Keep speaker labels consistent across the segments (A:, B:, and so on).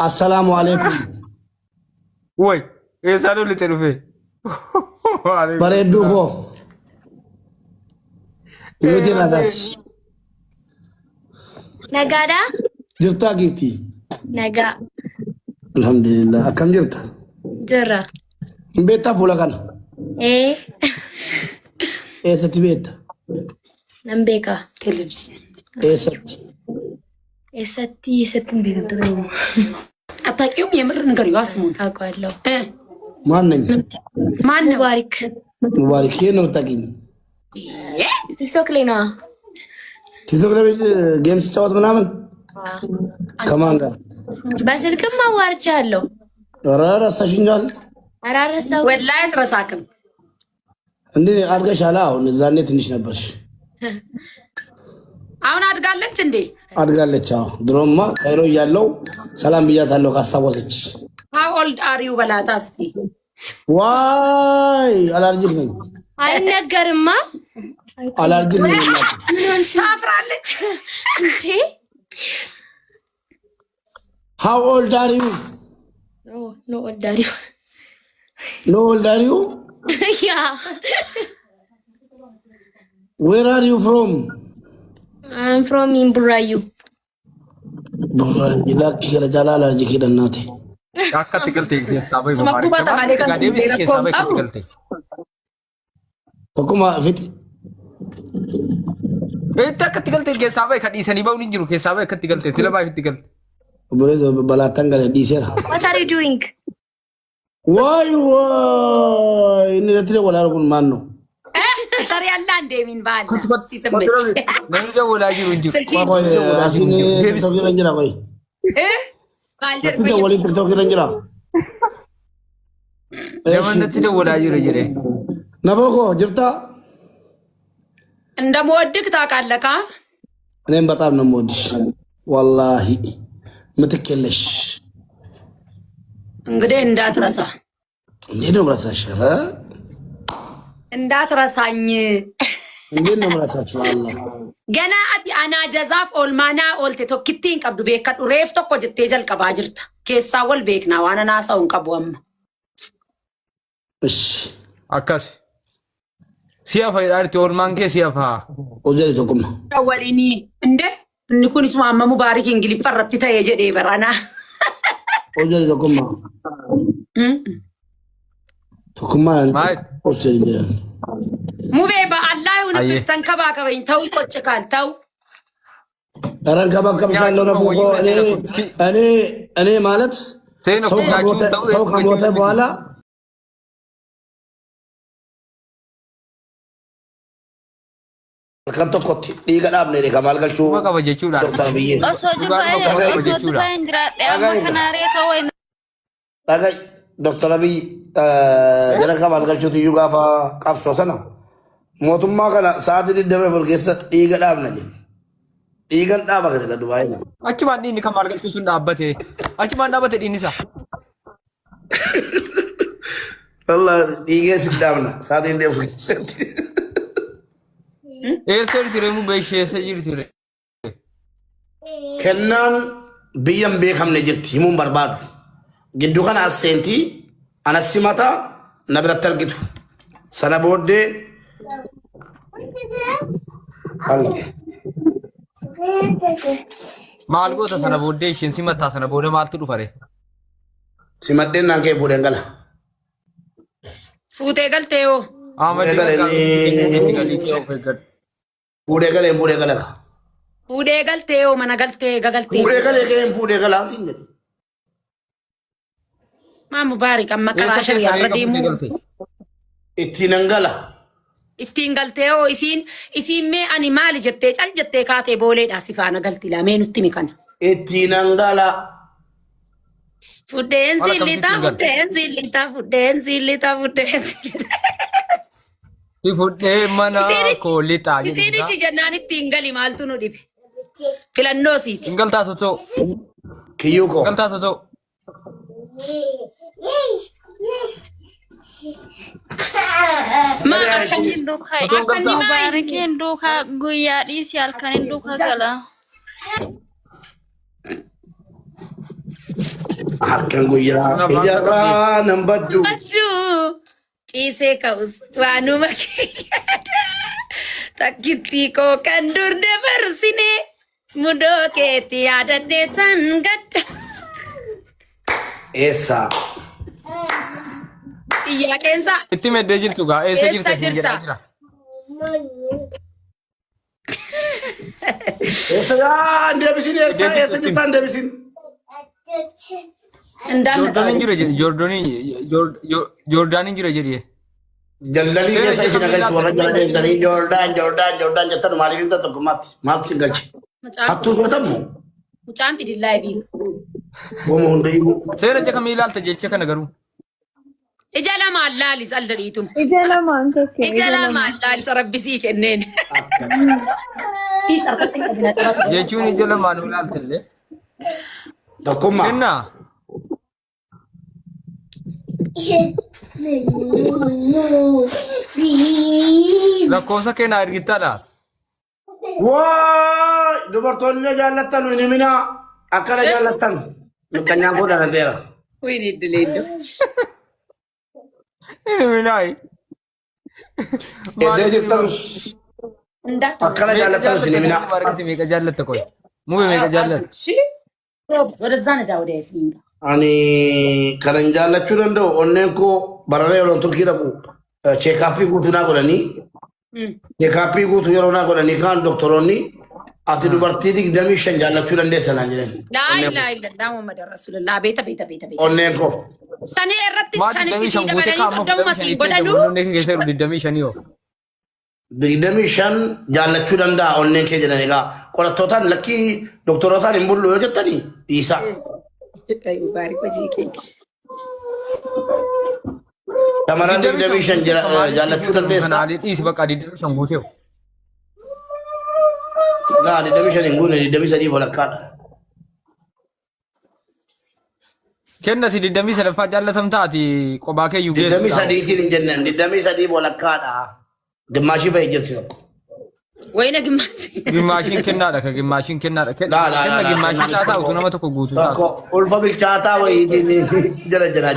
A: السلام عليكم.
B: وي ايه سالو اللي تلفي وعليكم السلام.
A: بريدوكو
B: ايه
A: نوتي
B: ربي.
A: نغاس
C: Nagaadha?
A: جرتا جيتي.
C: Nagaa
A: الحمد لله كم جرتا
C: jirra.
A: بيتا بولاكان
C: Ee,
A: ايه ستي بيتا
C: nan beeka televizyiin.
A: ايه ستي
C: Eessatti hin beekan ture.
D: አታውቂውም? የምር ንገሪው። አስሙን
C: Aውqaallee.
A: ما نين
D: ማን ነው?
C: Mubaarik.
A: مبارك هي نوتاكين
C: TikTok ላይ ነዋ.
A: تيتوك لبي جيمس تشاوت منامن كمان قال
C: በስልክም አዋርቻለሁ።
A: رارا استشنجال
C: ኧረ አልረሳሁም።
D: ወላሂ አትረሳክም።
A: እንዴ አድገሻላ? አሁን ዛኔ ትንሽ ነበርሽ።
D: አሁን አድጋለች እንዴ?
A: አድጋለች። አዎ ድሮማ ካይሮ እያለው ሰላም ብያታለሁ ካስታወሰች።
D: how old are you በላታ እስቲ።
A: ዋይ አላርጂክ ነኝ።
C: አይነገርማ።
A: አላርጂክ ነኝ።
C: ምን ሆንሽ?
D: ታፍራለች
C: እንዴ?
A: How old are you?
C: ኖ ወዳሪው
A: No old are you?
C: ያ
A: Where are you from?
C: I'm from Burrayu.
A: Laki kira jala alarjik dannate.
B: akka tigalte keessaa bahi
D: Suma kubata malee kan
B: deebii
D: sun
B: keessaa bahi
D: beerakkoon
B: tigalte.
A: Akkuma fiti
B: Itti akka tigalte keessaa bahi kan dhiisanii bahuun hin jiru keessaa bahi akka tigalte tila bahi tigalte.
A: obboleessa balaataan gala dhiiseera.
C: What are you doing?
A: Waay inni irratti walaala kun maanno?
D: ሰሪ ያለ አንዴ ሚን ባል ሲሰምት
B: Namni dawwalaa jiru hin jiru.
A: Asiin tiktookii irra jira qoy.
D: ባልደር
A: Bakki waliin tiktookii irra jira.
B: Namannatti dawwalaa jiru jedhee.
A: Naboo jirtaa?
D: እንደምወድቅ ታውቃለህ?
A: እኔም በጣም ነው የምወድሽ ወላሂ ምትክ የለሽ።
D: እንግዲህ እንዳትረሳ
A: እንዴት ነው የምረሳሽ? ኧረ
D: እንዳትረሳኝ።
A: እንዴት ነው የምረሳሽ? አላህ
D: ገና አና ጀዛፍ ኦልማና ኦልቴ ቶኪቲን ቀብዱ ቤከዱ ሬፍ ቶኮ ጀቴ ጀልቀባ ጅርታ ኬሳ ወል ቤክና ዋናና ሰውን ቀቡም
A: እሺ
B: Akkas. Si'a fayyadaarti oolmaan kee si'a fa'a.
A: ኦዘሪ ተቆማ
D: ወሊኒ እንደ እንኩንስ ማመሙ ባሪክ እንግሊዝ ፈረቲ ተየ ጀዴ በራና
A: ኦዘሪ ተቆማ ተቆማ
B: Maal?
A: ኦዘሪ ጀራ
D: ሙቤ በአላህ ይሁን
B: አየ።
D: ተንከባከበኝ። ተው ይቆጭካል። ተው
A: አረን ከባከብሻለሁ ነው እኮ እኔ ማለት
B: Seen of
A: ሰው ከሞተ በኋላ kan tokkotti dhiiga dhaabne kamaal galchuu
B: Dhuma qaba jechuudha.
A: Dr. Abiyyi
E: Osoo jirtu hin jiraadhe amma kanaaree ta'uu hin
A: dhagay Dr. Abiyyi jala kamaal galchuutu iyyuu gaafa qabsoo sana mootummaa kana sa'aatii 24 keessa dhiiga dhaabna jedhe. Dhiigan dhaaba kan Dubaayii.
B: Achumaan dhiinni kan maal galchuu sun dhaabbate. Achumaan dhaabbate dhiinni isaa.
A: Allah dhiigee si dhaabna sa'aatii 24 keessatti.
B: Eessa jirti reemu beeshee eessa jirti ree?
A: Kennaan biyyan beekamne jirti himuun barbaadu. Gidduu kana as seentii anas simataa na biratti argitu. Sana booddee
B: Maal goota sana booddee ishiin simataa sana booda maaltu dhufa ree?
A: simadheen naan kee fuudheen gala.
D: fuutee galtee yoo
B: Amadii
A: Fuudhee galee fuudhee gala.
D: fuudhee galtee yoo mana galtee gagaltee
A: Fuudhee galee kee fuudhee galaa siin jedhu.
D: maa mubaarik amma karaa shari'aarra deemu
A: Ittiin an gala.
D: ittiin galtee yoo isiin mee ani maali jettee cal jettee kaatee booleedhaa si faana galti lamee nutti mi kana.
A: Ittiin an gala.
D: Fuddeen
B: Wala
D: zillita,
B: kamtu
D: fuddeen zillita, fuddeen zillita, fuddeen zillita.
B: Si fuudhee mana koo lixaa
D: Isiin
B: jedhu.
D: ishii jennaan ittiin gali maaltu nu dhibe. Filannoo siiti.
B: Singaltaa sotoo.
A: Kiyyuu koo.
B: Singaltaa sotoo.
D: Maa
E: Akkaniin duukaa baarikiin duukaa guyyaa dhiisii halkaniin duukaa gala.
A: Harkan guyyaa ijaarraa nan baddu.
D: Aduh, ciisee ka'us waanuma keeyyaadha. Takkittii koo kan dur dabarsine mudoo keetti yaadadhee tan gadda.
A: Eessa?
D: Iyyaa qeensa.
B: Itti meddee jirtu gaa eessa jirta
D: Eessa
B: hin jedhaa
D: jirta?
B: jira.
A: Eessa yaa deebisin eessa jirtaan deebisin?
B: Joordaaniin jira jedhi Joordaaniin jira jedhi.
A: Jallalii keessa isin agalchi warra jala deemtanii Joordaan jettan maaliif himta tokkummaatti? Maaf isin galchi? Hattuu sootammoo?
D: Mucaan fidillaa eebiin.
A: Hooma hunda himu.
B: Seera jecha kamii ilaalta jecha kana garuu.
D: Ija lamaan laalis al dadhiitun.
E: Ija lamaan keke.
D: Ija lamaan laalis rabbisii kenneen.
B: Jechuun ija lamaan ilaalta illee.
A: Tokkummaa.
B: Kennaa. Lakkoofsa kennaa ergittaadha.
A: Waay dubartoonni na jaallattan hin himinaa akkana jaallattan miqqanyaan koo dhalateera.
D: Wayne iddileeddo.
B: Inni minaayi.
A: Eddee jirtanus akkana jaallattan hin himinaa.
B: Meeqa jaallatta koy? Muube meeqa jaallatta?
D: ወደዛ ነዳ ወደ ያስሚን
A: Ani kanan jaallachuu danda'u onneen koo barara yeroo turkii dhaqu cheekaappii guutuu naa godhanii cheekaappii guutuu yeroo naa godhanii kaan doktoroonni ati dubartii 25 jaallachuu dandeessa naan jedhan.
D: لا اله الا الله محمد رسول الله بيت بيت بيت بيت
A: Onneen koo.
D: سني ارت
B: Maati
D: سني
B: damii
D: تسي
B: shan guutee
D: دبلني
B: kaa'amuuf
D: صدوم
B: damii
D: مسي
B: shaniitti
D: بدلو
B: dabaluu keessa jiru 25 yoo.
A: 25 jaallachuu danda'a onneen kee jedhan egaa qorattootaan lakkii doktorootaan hin bullu yoo jettanii dhiisaa.
D: مبارك وجهك
A: Shamarran 25 jaallachuu dandeessa.
B: Kanaalee dhiisi bakka 25 guutee.
A: Gaa 25 hin guune 23 walakkaadha.
B: Kennati 29 jaallatam taati qophaa keeyyuu geessu.
A: 23 siin hin jennaan 23 walakkaadha. Gimmaashii fa'i jirti tokko.
D: وين قماش
B: Gimmaashiin kennaadha ka gimmaashiin kennaadha. Kenna gimmaashiin taataa utuu nama tokko guutuu taata.
A: Tokko ulfa bilchaataa wayiitiin jala jira.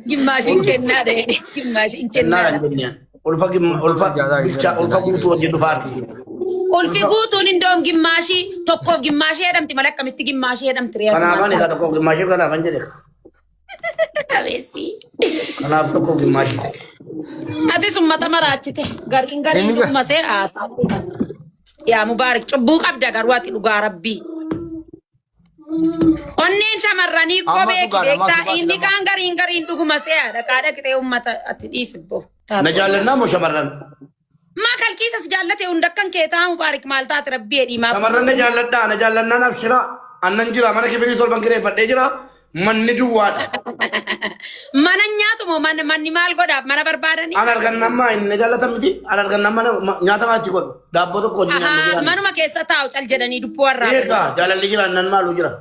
D: قماش كنا ده قماش كنا
A: Naan jennaan. Ulfa guutuu wajjin dhufaarti.
D: Ulfi guutuun indoon gimmaashii tokkoof gimmaashii jedhamti malee akkamitti gimmaashii jedhamti reefu.
A: Kanaafan egaa tokko gimmaashii kanaafan jedhe.
D: Qabeessi.
A: Kanaaf tokko gimmaashii ta'e.
D: Ati summata maraachite gariin dhuguma see haasaa. Yaa mubaarak cubbuu qabda garuu ati dhugaa rabbii. Onneen shamarranii kophee beektaa inni kaan gariin dhuguma see dhaqaa dhaqxee uummata ati dhiisibbo.
A: Na jaallannaa moo shamarran?
D: Maa kalqiisas jaallate hundakkan keetaa mubaarak maal taate rabbii edhiimaaf.
A: Shamarran na jaalladhaa na jaallannaan abshiraa. Annan jira mana kibbilii torban kireeffadhee jira. Manni duwwaadha.
D: Mana nyaatu moo manni maal godhaaf mana barbaadanii?
A: An argannammaa inni jaallatan miti. An argannammaa nyaata maatti godhu. Daabboo tokko wajjin nyaanni jira.
D: Manuma keessa taa'u cal jedhanii dubbuu warraa.
A: Eegaa jaalalli jira annan maaluu jira.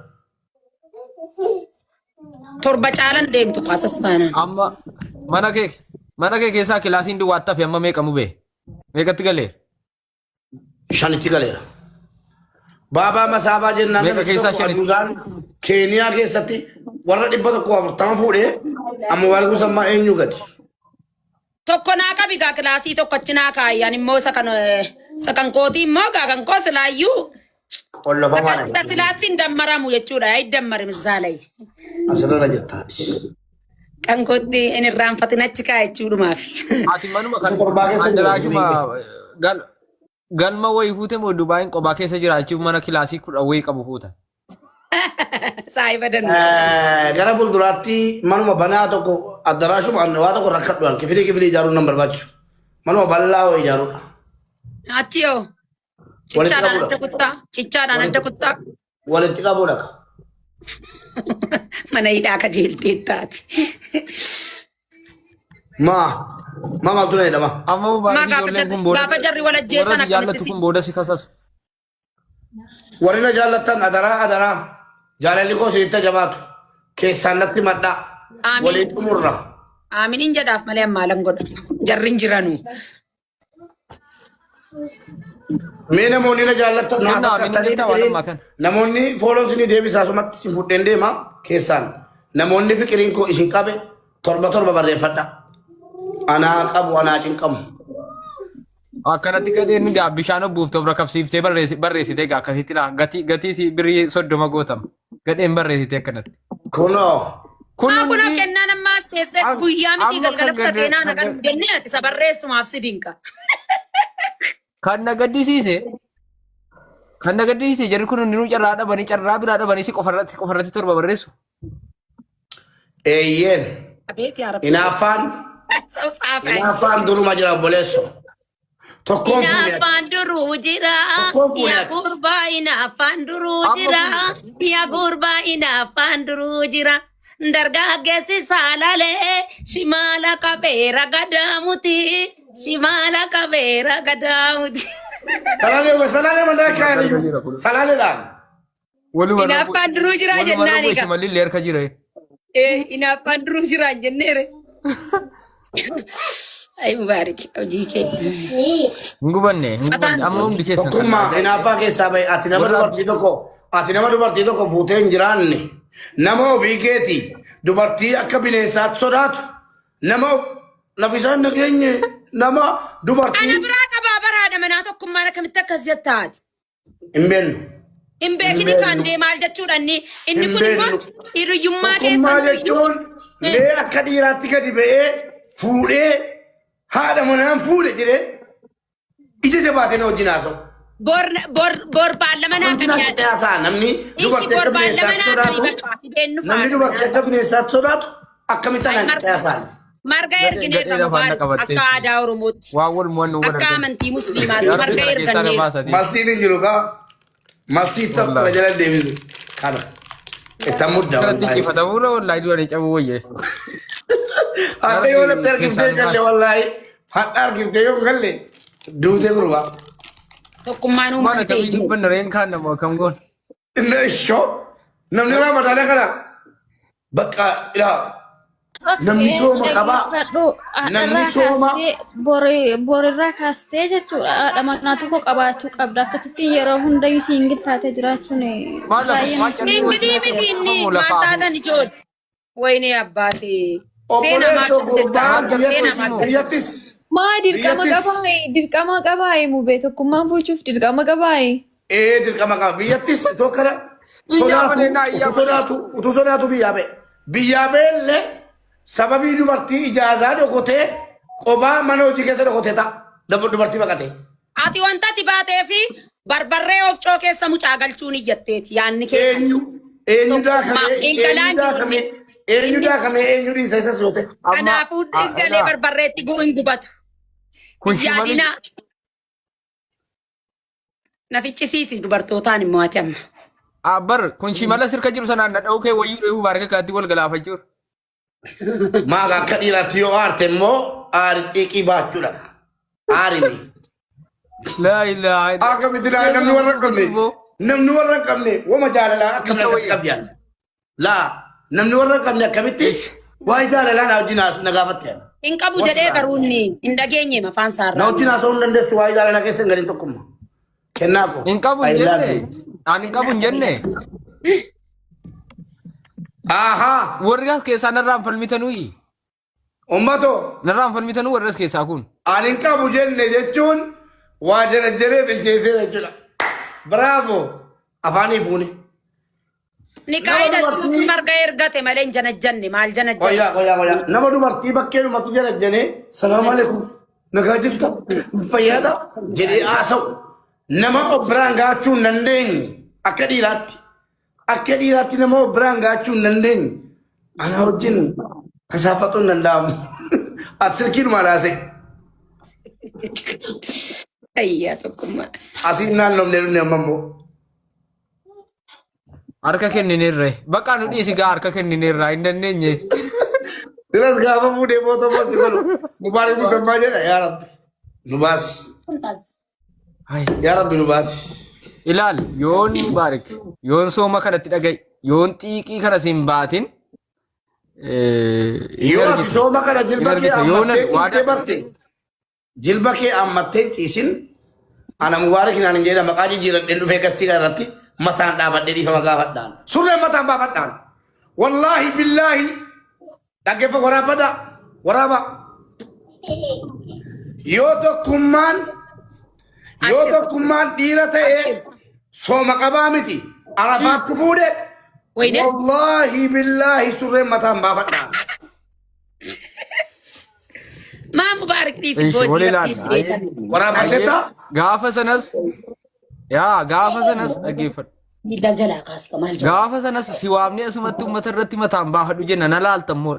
D: Torba caalan deemtu kaasas taanaan.
B: Amma mana kee keessaa kilaasiin duwwaattaa fi amma meeqa mubee? Meeqatti galee?
A: Shanitti galeera. Baabaa masaabaa jennaan
B: Meeqa
A: namichi
B: keessaa
A: tokko
B: shanitti?
A: aduudhaan Keeniyaa keessatti warra 140 fuudhee amma waalguus ammaa eenyu gadi.
D: Tokko naa qabi gaa kilaasii tokko achi naa kaayyaan immoo sakan kootii immoo gaa kan koo silaayyuu.
A: Qollafa faana.
D: Tatilaattiin dammaramu jechuudha yaa dammare misaalay.
A: Asirra jirtaati.
D: Kan kootti hin irraanfatin achi kaa jechuudhumaaf.
B: Ati manuma kan
A: Torbaa keessa jiru.
B: addaraashuma galma wayii fuute moo Dubaayin qophaa keessa jiraachuuf mana kilaasii 10 wayii qabu fuuta.
D: Saayiba danuu.
A: Gara fuulduraatti manuma banaa tokko addaraashuma waa tokko rakkadhuudhaan kifilii ijaaruun nan barbaachisu. Manuma bal'aa wayii ijaaruudha.
D: Achi yoo. Cichaadhaan adda kuttaa.
A: Walitti qabuudha.
D: Mana hidhaa kajeeltee taati.
A: Maaltu na jedhama?
B: Amma baay'ee ijoolleen kun booda
D: gaafa jarri wal ajjeesan
B: warra jaallatu
D: akkamitti
B: kun booda si kasasu.
A: Warri na jaallattan adaraa. Jaalalli koo sitti jabaatu. Keessaan natti madhaa.
D: Amiin.
A: Waliin dhumurra.
D: Aaminiin jedhaaf malee ammaalan godha. Jarri hin jiranuu.
A: Mee namoonni na jaallatan naa
B: Kennaa,
A: fakkaatanii
B: minni
A: fiqiriin
B: ta'uu kan.
A: namoonni fooloon sinii deebisaa sumatti sin fudheen deema keessaan namoonni fiqiriin koo isin qabe torba barreeffadha. Anaa qabu anaa cinqamu.
B: Akkanatti gadheen gaa bishaan obbuuftee bira qabsiiftee barreessitee gaa akkasitti laa gatii si birrii 30 gootama. Gadheen barreessitee akkanatti.
A: Kunoo.
B: Kun
D: Maa kun
B: hundi
D: kennaan ammaas teessee guyyaa miti
B: amma
D: galgala
B: kan
D: fudhatee naan
B: gadda-
D: agarru jennee ati isa barreessumaaf si dinqa.
B: kan na gaddisiise jarri kun hundinuu carraa biraa dhabanii si qofarratti torba barreessu.
A: Eeyyeen.
D: Abeet yaa rabbi.
A: Inaafaan duruma jira obboleesso. Tokkoon fuudhee.
D: Inaafaan duruu jira.
A: Tokkoon fuudhee.
D: Yaa gurbaa inaafaan duruu jira. Yaa gurbaa inaafaan duruu jira. Dargaggeessi saalalee shimaala qabeera gadaamuti. Shimaala qabeera gadaamuti.
A: Salaalee mandaa kaayanii. Salaaleedhaan.
D: Inaafaan duruu jira jennaan egaa.
B: Shimalli leerka jire.
D: Inaafaan duruu jira jenneere. Ay mubaarik hojii kee.
B: Ngubanne amma hundi keessan.
A: Tokkummaa inaafaa keessaa bahe ati nama dubartii tokko fuutee hin jiraanne nama ofii keeti dubartii akka bineensaatti sodaatu nama nafisaan nageenye nama dubartii.
D: Ana biraa qabaa baraadha manaa tokkummaan akkamitti akkas jettaati.
A: Hin beeknu.
D: Hin beekini kan deemaal jechuudha inni kun immoo hiriyyummaa
A: Tokkummaa
D: keessa.
A: jechuun mee akka dhiiraatti gadi ba'ee fuudhee haadha manaan fuudhe jedhee ija jabaatee na wajjin haasa'u.
D: Bor baallama naa
A: Wanti
D: kan
A: naa
D: yaadu.
A: qixxaasaa namni
D: Ishi
A: dubartii
D: bor
A: akka
D: baallama
A: bineensaatti
D: naa kan
A: sodaatu
D: bakka fideennu
A: namni
D: faana.
A: dubartii akka bineensaatti sodaatu akkamitti anaan qixxaasaa.
D: Marga erginee akka aadaa Oromootti.
B: Waa wal mo'annu wal
D: Akka amantii musliimaatti marga ergannee.
A: Malsiin hin jiru kaa malsii tokko na jala deebisu kana itti mudda
B: Irratti
A: wallaahi.
B: qifatamuu wallaahi du'anii cabuu wayye.
A: Hadda yoo natti argimtee galle wallaahi hadda argimtee yoo galle duutee gurbaa.
D: Tokkummaan
B: Mana
D: uummata
B: kamii
D: ijoo.
B: dubbanna reen kaan nama kam goon.
A: Inna ishoo namni ramadana kana bakka ilaa namni sooma qabaa namni sooma
E: Borirraa kaastee jechuudha. Haadha manaa tokko qabaachuu qabda. Akkasitti yeroo hundayyuu siingil taatee jiraachuun
D: Ingilii miti inni maal taatan ijoollee. Wayinee abbaatee. Seenaa maal
A: obboleettoo gurbaan
D: seenaa
A: biyyattis
E: maa dirqama qabaaye mubee tokkummaan bulchuuf dirqama qabaaye.
A: dirqama qaba biyyattis itoo kana utuu sodaatu biyyaa ba'e illee sababii dubartii ijaazaa dhokotee qophaa mana hojii keessa dhokotee ta'a dubartii baqatee.
D: Ati wanta ati baatee fi barbarree ofcoo keessa mucaa galchuun iyyatteeti yaanni kee.
A: Eenyu daakamee eenyu dhiisa isa soote.
D: Kanaafuu dhingalee barbarreetti hin gubatu. Yaadina. Na ficcisiisi dubartootaan immoo ati amma.
B: Abbar kun shimala sirka jiru sanaan na dha'uu kee wayyuu dheebuu baarga kaatti wal galaafachuudha.
A: Maaga akka dhiiraatti yoo aarte immoo aari xiiqii baachuudha. Aarimi.
B: Laa ilaaha illa.
A: Akkamitti namni warra hin qabne namni warra hin qabne wama jaalalaa akkamitti qabdiyaan. Laa namni warra hin qabne akkamitti waa'ee jaalalaa na wajjin na gaafatte.
D: Hin qabu jedhee garuu inni hin dhageenye mafaan
A: Na
D: saarraa.
A: wajjin haasa'uu hin dandeessu waa'ee jaalalaa keessa hin galiin tokkummaa. Kennaa koo.
B: Hin qabu hin jenne. Ani hin qabu hin jenne.
A: Ahaa.
B: Warri as keessaa narraan falmitanuu.
A: Ummato.
B: Narraan falmitanuu warri as keessaa kun.
A: Ani hin qabu jenne jechuun waa jala jedhee bilcheessee jechuudha. Bravo. Afaanii fuune.
D: Ni qaayidachuu marga ergate malee hin janajjanne maal janajjanne.
A: Wayyaa. Nama dubartii bakkee dhumatti janajjanee salaamu alaikum nagaa jirta fayyaadha jedhee haasa'u. Nama biraan gaachuu hin dandeenye akka dhiiraatti nama biraan gaachuu hin dandeenye ana wajjin hasaafatu hin danda'amu. Ati silkiidhuma laasee.
D: Ayyaa tokkummaa.
A: Asiin naannoomnee dhufne amma immoo.
B: Harka kennineerre. Bakka nu dhiisi gaa harka kennineerraa hin dandeenye.
A: Silas gaafa fuudhee mootummaa boos galu mubaarak musammaa jedha yaa rabbi nu baasi. Yaa rabbi nu baasi.
B: Ilaal yoon mubaarak yoon sooma kanatti dhaga'i yoon xiiqii kana siin baatin.
A: Yoo ati sooma kana jilba kee ammattee ciisee barte jilba kee ammattee ciisin Ana Mubaarak naan jedha maqaa jijjiiradheen dhufee gastii kanarratti mataan dhaabadhee dhiifama gaafadhaan. Surreen mataan baafadhaan. Wallaahi billaahi dhaggeeffa waraaba. Yoo tokkummaan dhiira ta'ee sooma qabaa miti. Arafaatti fuudhe.
D: Wayne.
A: Wallaahi billaahi surreen mataan baafadhaan.
D: Maa Mubaarak dhiisi
B: Ishi wal
D: boojii.
B: ilaala.
A: Waraabbatteetta.
B: Gaafa sanas dhaggeeffadhu.
D: Daldalaa kaasika maal jedhu.
B: Gaafa sanas si waamnee asumatti uummata irratti mataan baafadhu jenna na laaltan moo.